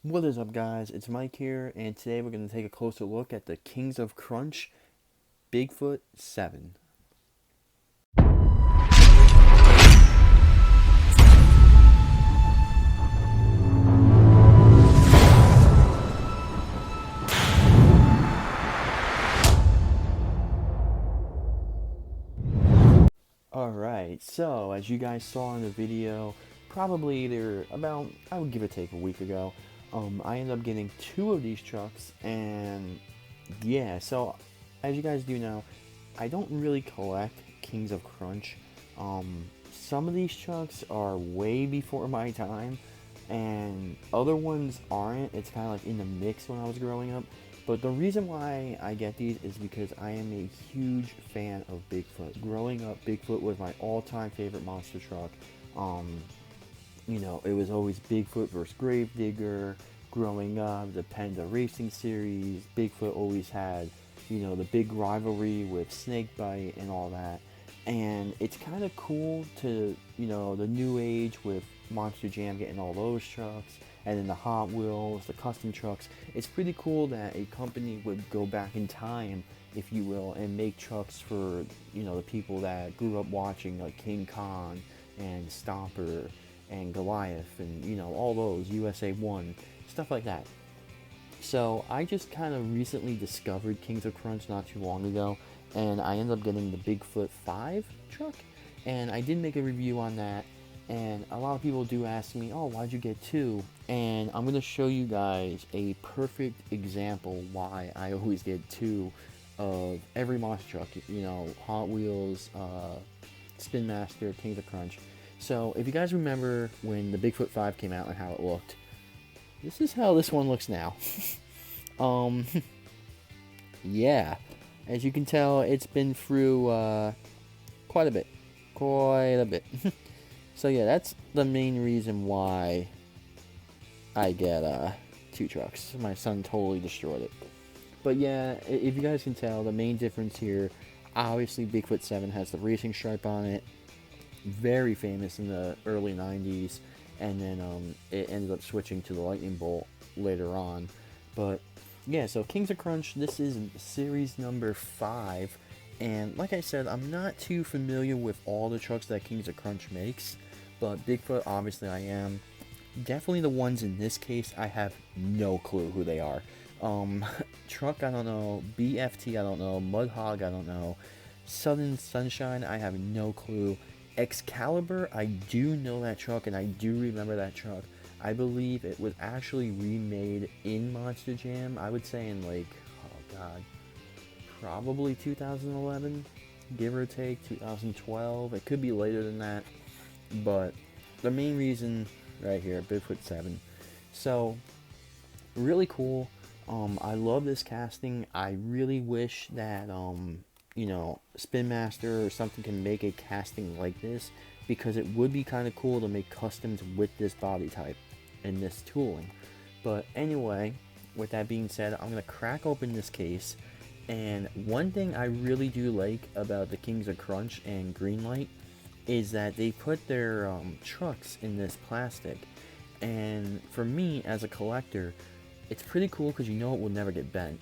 What is up, guys? It's Mike here, and today we're going to take a closer look at the Kings of Crunch Bigfoot 7. Alright, so as you guys saw in the video, probably either about, I would give or take a week ago, I ended up getting two of these trucks, and yeah, so as you guys do know, I don't really collect Kings of Crunch. Some of these trucks are way before my time, and other ones aren't. It's kind of like in the mix when I was growing up. But the reason why I get these is because I am a huge fan of Bigfoot. Growing up, Bigfoot was my all-time favorite monster truck. Um, it was always Bigfoot versus Gravedigger. Growing up, the Panda Racing Series, Bigfoot always had, the big rivalry with Snakebite and all that. And it's kind of cool to, the new age with Monster Jam getting all those trucks, and then the Hot Wheels, the custom trucks. It's pretty cool that a company would go back in time, if you will, and make trucks for, the people that grew up watching, like King Kong and Stomper and Goliath and, all those, USA 1, stuff like that. So I just kind of recently discovered Kings of Crunch not too long ago, and I ended up getting the Bigfoot 5 truck, and I did make a review on that, and a lot of people do ask me, oh, why'd you get two? And I'm going to show you guys a perfect example why I always get two of every monster truck, Hot Wheels, Spin Master, Kings of Crunch. So if you guys remember when the Bigfoot 5 came out and how it looked, this is how this one looks now. um, yeah, as you can tell, it's been through quite a bit. So yeah, that's the main reason why I get two trucks. My son totally destroyed it. But yeah, if you guys can tell, the main difference here, obviously Bigfoot 7 has the racing stripe on it. Very famous in the early 90s, and then it ended up switching to the lightning bolt later on. But yeah, so Kings of Crunch, this is series number 5, and like I said, I'm not too familiar with all the trucks that Kings of Crunch makes, but Bigfoot, obviously I am. Definitely the ones in this case, I have no clue who they are. Truk, I don't know. BFT, I don't know. Mudhog, I don't know. Southern Sunshine, I have no clue. Excaliber, I do know that truck, and I do remember that truck. I believe it was actually remade in Monster Jam, I would say in probably 2011, give or take, 2012. It could be later than that, but the main reason right here, Bigfoot 7. So, really cool. I love this casting. I really wish that Spin Master or something can make a casting like this, because it would be kind of cool to make customs with this body type and this tooling. But anyway, with that being said, I'm going to crack open this case, and one thing I really do like about the Kings of Crunch and Greenlight is that they put their trucks in this plastic, and for me as a collector, it's pretty cool because it will never get bent,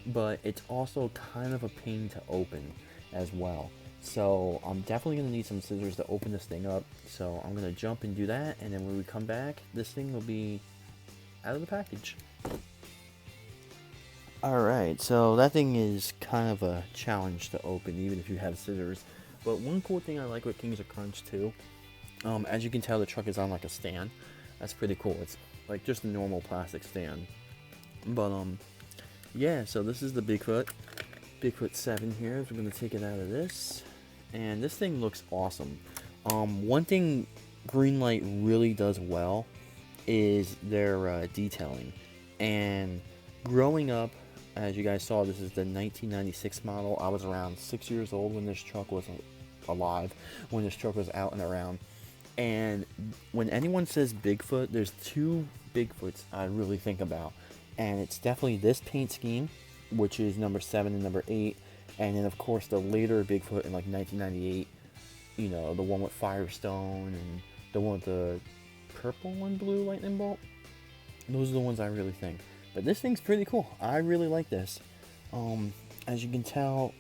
but it's also kind of a pain to open as well. So I'm definitely going to need some scissors to open this thing up, so I'm going to jump and do that, and then when we come back, this thing will be out of the package. Alright, so that thing is kind of a challenge to open, even if you have scissors. But one cool thing I like with Kings of Crunch too, as you can tell, the truck is on like a stand. That's pretty cool. It's like just a normal plastic stand. But yeah, so this is the Bigfoot 7 here. So we're going to take it out of this, and this thing looks awesome. One thing Greenlight really does well is their detailing. And growing up, as you guys saw, this is the 1996 model. I was around 6 years old when this truck was alive, when this truck was out and around. And when anyone says Bigfoot, there's two Bigfoots I really think about. And it's definitely this paint scheme, which is number 7 and number 8. And then, of course, the later Bigfoot in like 1998, the one with Firestone and the one with the purple and blue lightning bolt. Those are the ones I really think. But this thing's pretty cool. I really like this. As you can tell,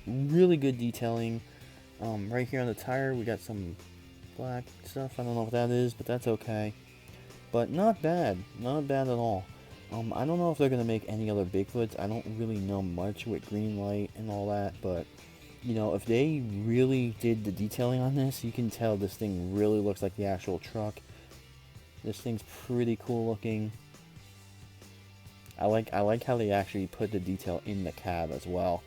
really good detailing. Right here on the tire, we got some black stuff. I don't know what that is, but that's okay. But not bad. Not bad at all. I don't know if they're going to make any other Bigfoots. I don't really know much with Greenlight and all that, but, you know, if they really did the detailing on this, you can tell this thing really looks like the actual truck. This thing's pretty cool looking. I like how they actually put the detail in the cab as well.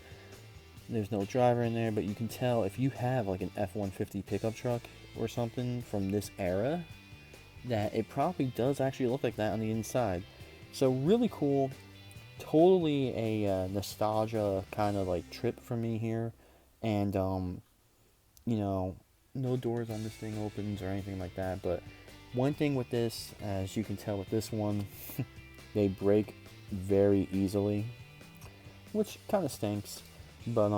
There's no driver in there, but you can tell if you have like an F-150 pickup truck or something from this era, that it probably does actually look like that on the inside. So really cool. Totally a nostalgia kind of like trip for me here. And you know, no doors on this thing opens or anything like that, but one thing with this, as you can tell with this one, they break very easily, which kind of stinks. But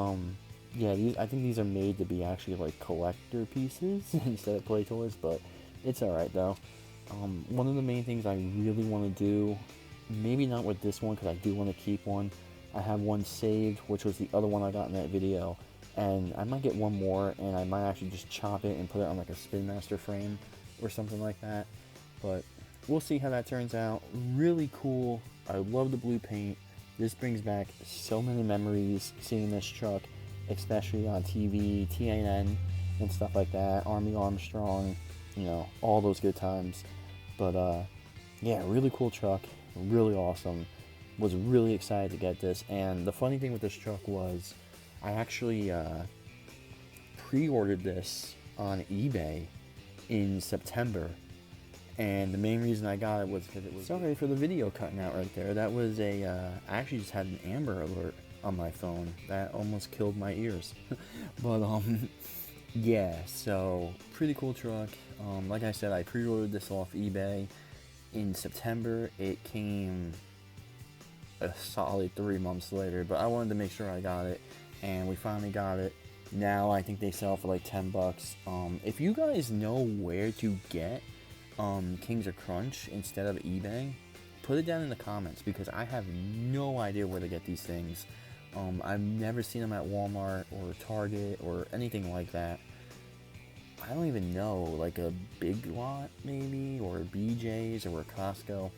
yeah, I think these are made to be actually like collector pieces instead of play toys, but it's alright though. One of the main things I really want to do, maybe not with this one because I do want to keep one. I have one saved, which was the other one I got in that video, and I might get one more, and I might actually just chop it and put it on like a Spin Master frame or something like that. But we'll see how that turns out. Really cool. I love the blue paint. This brings back so many memories seeing this truck, especially on TV, TNN, and stuff like that. Army Armstrong, you know, all those good times. But yeah, really cool truck, really awesome. Was really excited to get this. And the funny thing with this truck was I actually pre-ordered this on eBay in September. And the main reason I got it was because it was... Sorry for the video cutting out right there. That was a... I actually just had an Amber Alert on my phone. That almost killed my ears. But, yeah, so pretty cool truck. Like I said, I pre-ordered this off eBay in September. It came a solid 3 months later, but I wanted to make sure I got it, and we finally got it. Now I think they sell for like $10. If you guys know where to get Kings of Crunch instead of eBay, put it down in the comments, because I have no idea where to get these things. I've never seen them at Walmart or Target or anything like that. I don't even know, like a Big Lot maybe, or BJ's or a Costco.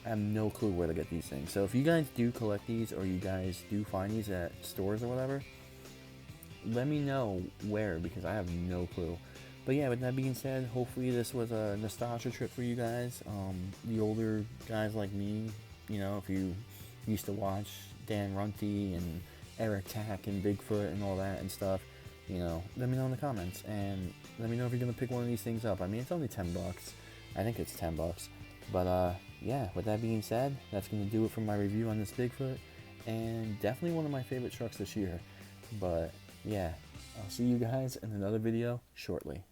I have no clue where to get these things. So if you guys do collect these, or you guys do find these at stores or whatever, let me know where, because I have no clue. But yeah, with that being said, hopefully this was a nostalgia trip for you guys. The older guys like me, you know, if you used to watch Dan Runty and Eric Tack and Bigfoot and all that and stuff, you know, let me know in the comments. And let me know if you're going to pick one of these things up. I mean, it's only $10. I think it's $10. But yeah, with that being said, that's going to do it for my review on this Bigfoot. And definitely one of my favorite trucks this year. But yeah, I'll see you guys in another video shortly.